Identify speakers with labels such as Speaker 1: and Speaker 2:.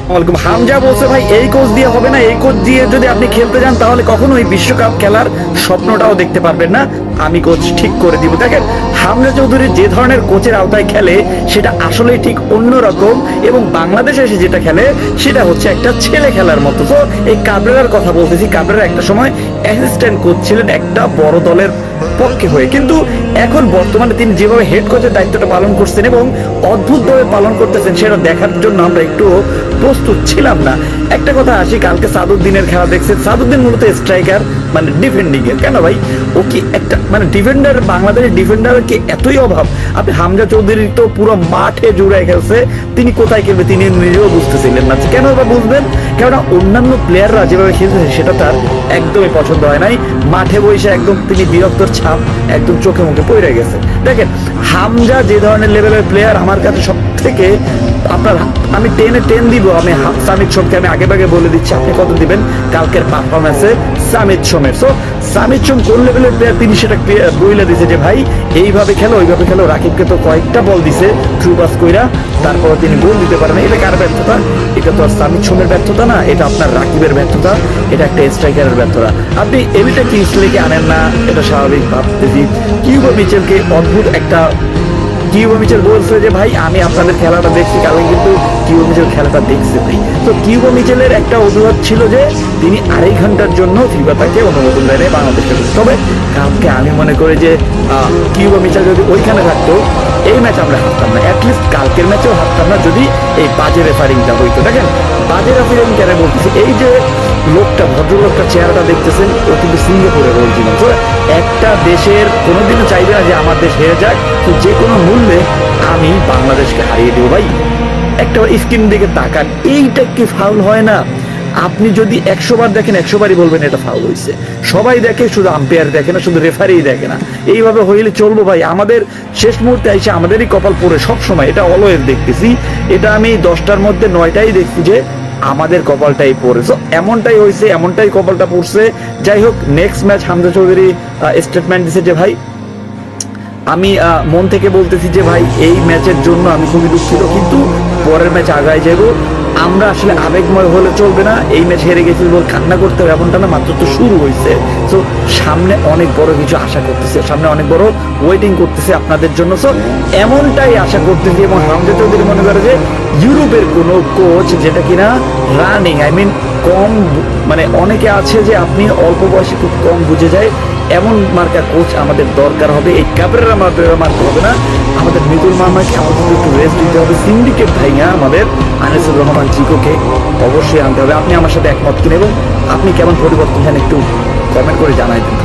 Speaker 1: হামজা বলছে ভাই এই কোচ দিয়ে হবে না, এই কোচ দিয়ে যদি আপনি খেলতে যান তাহলে কখনোই বিশ্বকাপ খেলার স্বপ্নটাও দেখতে পারবেন না, আমি কোচ ঠিক করে দিব। দেখেন হামজা চৌধুরী যে ধরনের কোচের আওতায় খেলে সেটা আসলেই ঠিক অন্যরকম, এবং বাংলাদেশে এসে যেটা খেলে সেটা হচ্ছে একটা ছেলে খেলার মতো। তো এই কাবরেরার কথা বলতেছি, কাবরেরা একটা সময় অ্যাসিস্ট্যান্ট কোচ ছিলেন একটা বড় দলের পক্ষে হয়ে, কিন্তু এখন বর্তমানে তিনি যেভাবে হেড কোচের দায়িত্বটা পালন করছেন এবং অদ্ভুতভাবে পালন করতেছেন সেটা দেখার জন্য আমরা একটু প্রস্তুত ছিলাম না। একটা কথা আসি, কালকে সাদুদ্দিনের খেলা দেখছেন, সাদুদ্দিন মূলত স্ট্রাইকার, মানে ডিফেন্ডিং এর। কেন ভাই, ও কি একটা মানে ডিফেন্ডার, বাংলাদেশের ডিফেন্ডার কি এতই অভাব? আপনি হামজা চৌধুরী তো পুরো মাঠে জুড়ে খেলছে, তিনি কোথায় খেলবে তিনি নিজেও বুঝতেছিলেন না। কেন এবার বুঝবেন? কেননা অন্যান্য প্লেয়াররা যেভাবে খেলছে সেটা তার একদমই পছন্দ হয় নাই। মাঠে বসে একদম তিনি বিরক্তর ছাপ একদম চোখে মুখে পড়ে গেছে। দেখেন হামজা যে ধরনের লেভেলের প্লেয়ার, আমার কাছে সব থেকে আপনার আমি 10 দিব। আমি সামিত সোমকে আমি আগে ভাগে বলে দিচ্ছি, আপনি কত দিবেন কালকের পারফরমেন্সে সামিত সোমের। সো সামিত সোম কোন লেভেলের প্লেয়ার তিনি সেটা বইলে দিছে যে ভাই এইভাবে খেলো ওইভাবে খেলো। রাকিবকে তো কয়েকটা বল দিছে থ্রু পাস কইরা, তারপর তিনি গোল দিতে পারেন। এটা কার ব্যর্থতা? এটা তো আর সামিত সোমের ব্যর্থতা না, এটা আপনার রাকিবের ব্যর্থতা, এটা একটা স্ট্রাইকারের ব্যর্থতা। আপনি এলিটা কিংসলেকে আনেন না, এটা স্বাভাবিক ভাবতেছি। কিউবা মিচেলকে অদ্ভুত একটা, কিউবা মিচেল বলছে যে ভাই আমি আপনাদের খেলাটা দেখছি, কালকে কিন্তু কিউবা মিচেল খেলাটা দেখছে ভাই। তো কিউবা মিচেলের একটা অজুহাত ছিল যে তিনি 2.5 ঘন্টার জন্য ফিফা তাকে অনুমোদন দেয় বাংলাদেশকে। তবে কালকে আমি মনে করি যে কিউবা মিচেল যদি ওইখানে থাকতো এই ম্যাচ আমরা হারতাম না, অ্যাটলিস্ট কালকের ম্যাচেও হারতাম না যদি এই বাজে রেফারিংটা হইতো। দেখেন বাজে রেফারিং কেন বলতেছি, এই যে লোকটা, ভদ্রলোকটা চেহারাটা দেখতেছেন, ও কিন্তু সিঙ্গাপুরের অরিজিনাল। তো একটা দেশের কোনোদিনও চাইবে না যে আমার দেশ হেরে যাক, তো যে কোনো মূল্যে আমি বাংলাদেশকে হারিয়ে দেবো। ভাই একটা স্ক্রিন দিকে তাকান, এইটা কি ফাউল হয় না? আপনি যদি 100 বার দেখেন 100 বারই বলবেন এটা ফাউল হয়েছে। সবাই দেখে, শুধু আম্পায়ার দেখে না, শুধু রেফারি দেখে না। এইভাবে হইলে চলবো ভাই? আমাদের শেষ মুহূর্তে এসে আমাদেরই কপাল পড়ে সব সময়, এটা অলওয়েজ দেখতেছি। এটা আমি 10টার মধ্যে 9টাই দেখছি যে আমাদের কপালটাই পড়েছে। এমনটাই হয়েছে, এমনটাই কপালটা পড়ছে। যাই হোক, next match Hamza Chowdhury statement দিছে যে ভাই আমি মন থেকে বলতেছি যে ভাই এই ম্যাচের জন্য আমি খুবই দুঃখিত, কিন্তু পরের ম্যাচ আগায় যাব। আমরা আসলে আবেগময় হলে চলবে না। এই ম্যাচ হেরে গেছি বল কান্না করতে হবে এমনটা না, মাত্র তো শুরু হয়েছে। তো সামনে অনেক বড় কিছু আশা করতেছে, সামনে অনেক বড় ওয়েটিং করতেছে আপনাদের জন্য। সো এমনটাই আশা করতেছি। এবং হামজা চৌধুরী মনে করে যে ইউরোপের কোনো কোচ যেটা কিনা রানিং, আই মিন কম, মানে অনেকে আছে যে আপনি অল্প বয়সে খুব কম বুঝে যায়, এমন মার্কা কোচ আমাদের দরকার হবে। এই কাবরেরা মার্কা হবে না, আমাদের মৃদুল মামাকে আমাদের একটু রেস্ট দিতে হবে। সিন্ডিকেট ভাইয়া আমাদের আনিসুর রহমান চিকোকে অবশ্যই আনতে হবে। আপনি আমার সাথে একমত কিনা এবং আপনি কেমন পরিবর্তন চান একটু কমেন্ট করে জানাই দিন।